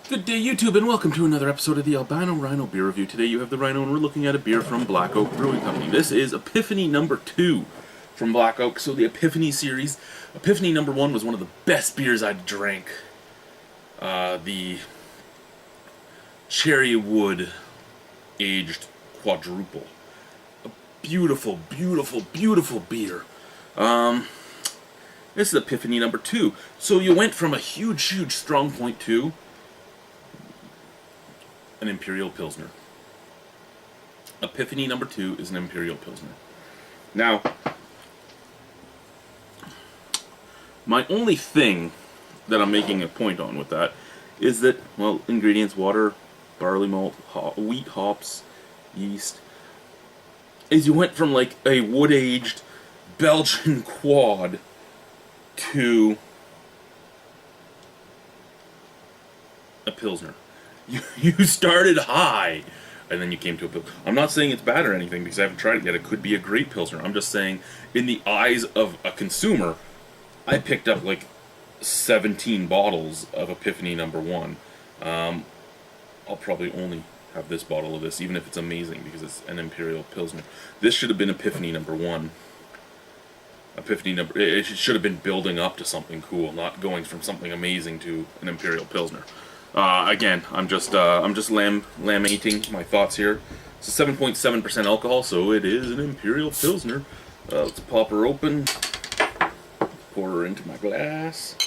Good day, YouTube, and welcome to another episode of the Albino Rhino Beer Review. Today you have the Rhino, and we're looking at a beer from Black Oak Brewing Company. This is Epiphany number 2 from Black Oak. So the Epiphany series. Epiphany number 1 was one of the best beers I'd drank. The cherry wood aged quadruple. A beautiful, beautiful, beautiful beer. This is Epiphany number 2. So you went from a huge, huge strong point to an Imperial Pilsner. Epiphany number 2 is an Imperial Pilsner. Now, my only thing that I'm making a point on with that is that, well, ingredients: water, barley malt, wheat, hops, yeast. Is you went from like a wood-aged Belgian quad to a Pilsner. You started high, and then you came to a Pilsner. I'm not saying it's bad or anything, because I haven't tried it yet. It could be a great Pilsner. I'm just saying, in the eyes of a consumer, I picked up like 17 bottles of Epiphany number 1. I'll probably only have this bottle of this, even if it's amazing, because it's an Imperial Pilsner. This should have been Epiphany number 1. It should have been building up to something cool, not going from something amazing to an Imperial Pilsner. Again, I'm just lamating my thoughts here. It's a 7.7% alcohol, so it is an Imperial Pilsner. Let's pop her open, pour her into my glass.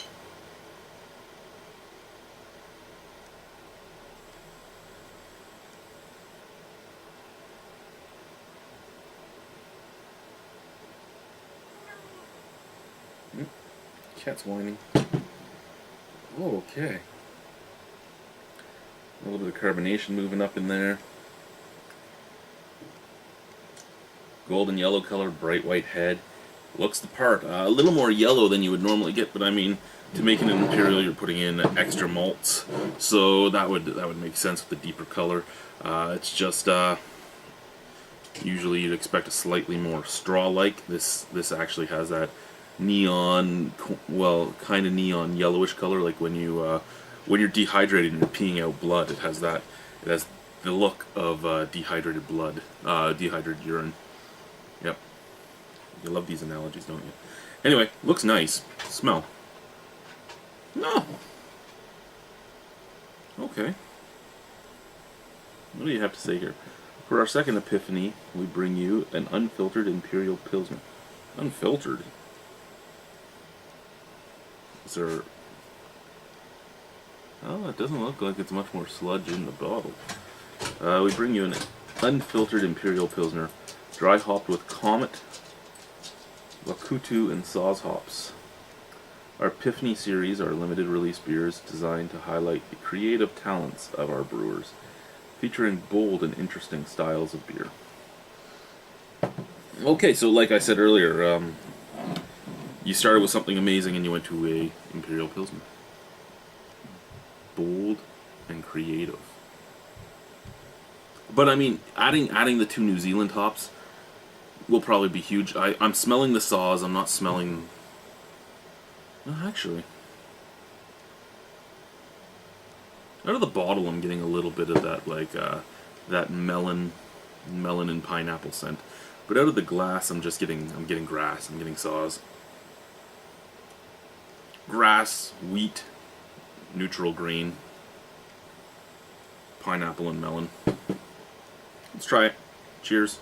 Cat's whining. Oh, okay. A little bit of carbonation moving up in there. Golden yellow color, bright white head. Looks the part. A little more yellow than you would normally get, but I mean, to make an Imperial, you're putting in extra malts, so that would make sense with the deeper color. It's just usually you'd expect a slightly more straw-like. This actually has that neon, well, kind of neon yellowish color, like when you're dehydrated and you're peeing out blood. It has that. It has the look of dehydrated blood, dehydrated urine. Yep. You love these analogies, don't you? Anyway, looks nice. Smell. No. Okay. What do you have to say here? For our second Epiphany, we bring you an unfiltered Imperial Pilsner. Unfiltered? Is there... Oh, it doesn't look like it's much more sludge in the bottle. We bring you an unfiltered Imperial Pilsner, dry hopped with Comet, Wakutu, and Saaz hops. Our Epiphany series are limited release beers designed to highlight the creative talents of our brewers, featuring bold and interesting styles of beer. Okay, so like I said earlier, you started with something amazing and you went to a Imperial Pilsner. Bold and creative. But I mean, adding the 2 New Zealand hops will probably be huge. I'm smelling the Saaz. I'm not smelling... No, actually. Out of the bottle, I'm getting a little bit of that, like, that melon and pineapple scent. But out of the glass, I'm getting grass. I'm getting Saaz. Grass, wheat, neutral green, pineapple, and melon. Let's try it. Cheers.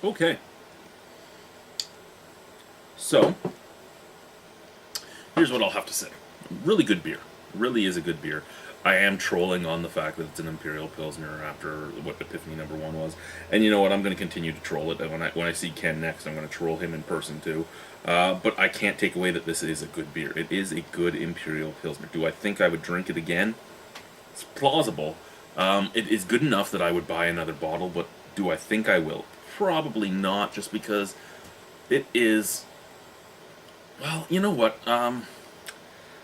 Okay. So, here's what I'll have to say. Really good beer. Really is a good beer. I am trolling on the fact that it's an Imperial Pilsner after what Epiphany number 1 was. And you know what? I'm going to continue to troll it. When I see Ken next, I'm going to troll him in person too. But I can't take away that this is a good beer. It is a good Imperial Pilsner. Do I think I would drink it again? It's plausible. It is good enough that I would buy another bottle, but do I think I will? Probably not, just because it is... Well, you know what?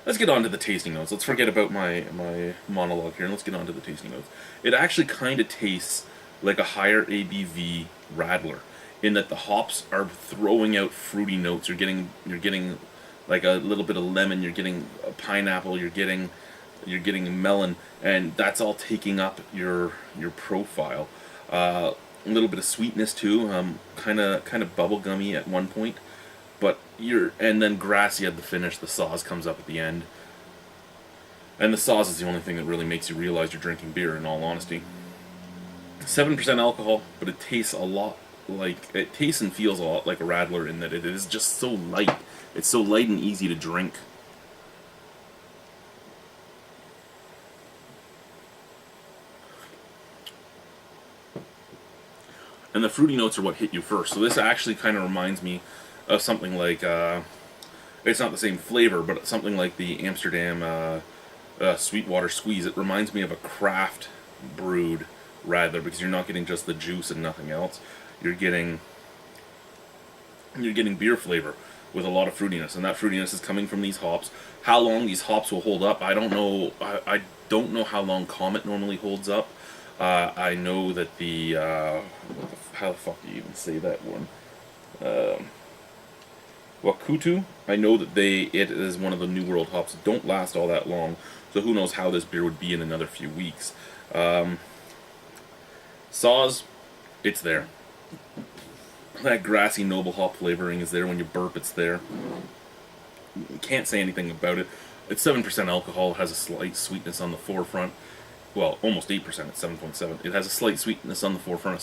Let's get on to the tasting notes. Let's forget about my monologue here, and let's get on to the tasting notes. It actually kind of tastes like a higher ABV Radler, in that the hops are throwing out fruity notes. You're getting like a little bit of lemon. You're getting a pineapple. You're getting melon, and that's all taking up your profile. A little bit of sweetness too. Kind of bubblegummy at one point. But and then grassy at the finish. The sauce comes up at the end, and the sauce is the only thing that really makes you realize you're drinking beer. In all honesty, 7% alcohol, but it tastes and feels a lot like a Radler in that it is just so light. It's so light and easy to drink. And the fruity notes are what hit you first. So this actually kind of reminds me of something like, it's not the same flavor, but something like the Amsterdam Sweetwater Squeeze. It reminds me of a craft brewed Radler, because you're not getting just the juice and nothing else. You're getting beer flavor with a lot of fruitiness, and that fruitiness is coming from these hops. How long these hops will hold up, I don't know. I don't know how long Comet normally holds up. I know that the how the fuck do you even say that one? Wakutu. I know that it is one of the New World hops that don't last all that long. So who knows how this beer would be in another few weeks. Saws, it's there. That grassy noble hop flavoring is there. When you burp, it's there. Can't say anything about it. It's 7% alcohol. It has a slight sweetness on the forefront. Well, almost 8%, it's 7.7. It has a slight sweetness on the forefront, a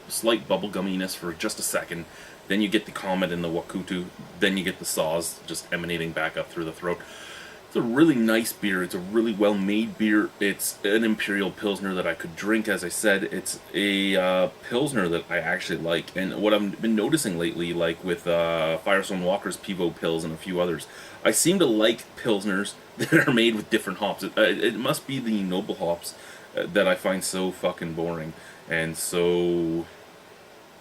slight bubble gumminess for just a second. Then you get the Comet and the Wakutu. Then you get the Saws just emanating back up through the throat. It's a really nice beer. It's a really well-made beer. It's an Imperial Pilsner that I could drink, as I said. It's a Pilsner that I actually like. And what I've been noticing lately, like with Firestone Walker's Pivo Pils and a few others, I seem to like Pilsners that are made with different hops. It must be the noble hops that I find so fucking boring and so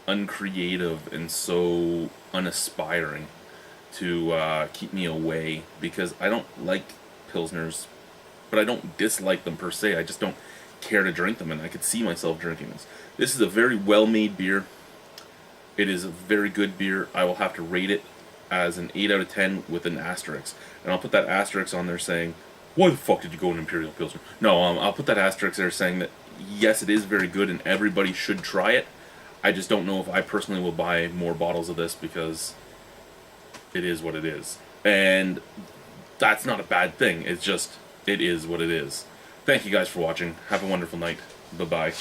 uncreative and so unaspiring to keep me away, because I don't like Pilsners, but I don't dislike them per se. I just don't care to drink them, and I could see myself drinking this. This is a very well-made beer. It is a very good beer. I will have to rate it as an 8 out of 10 with an asterisk. And I'll put that asterisk on there saying, why the fuck did you go an Imperial Pilsner? No, I'll put that asterisk there saying that, yes, it is very good and everybody should try it. I just don't know if I personally will buy more bottles of this, because it is what it is. And that's not a bad thing. It's just, it is what it is. Thank you guys for watching. Have a wonderful night. Bye-bye.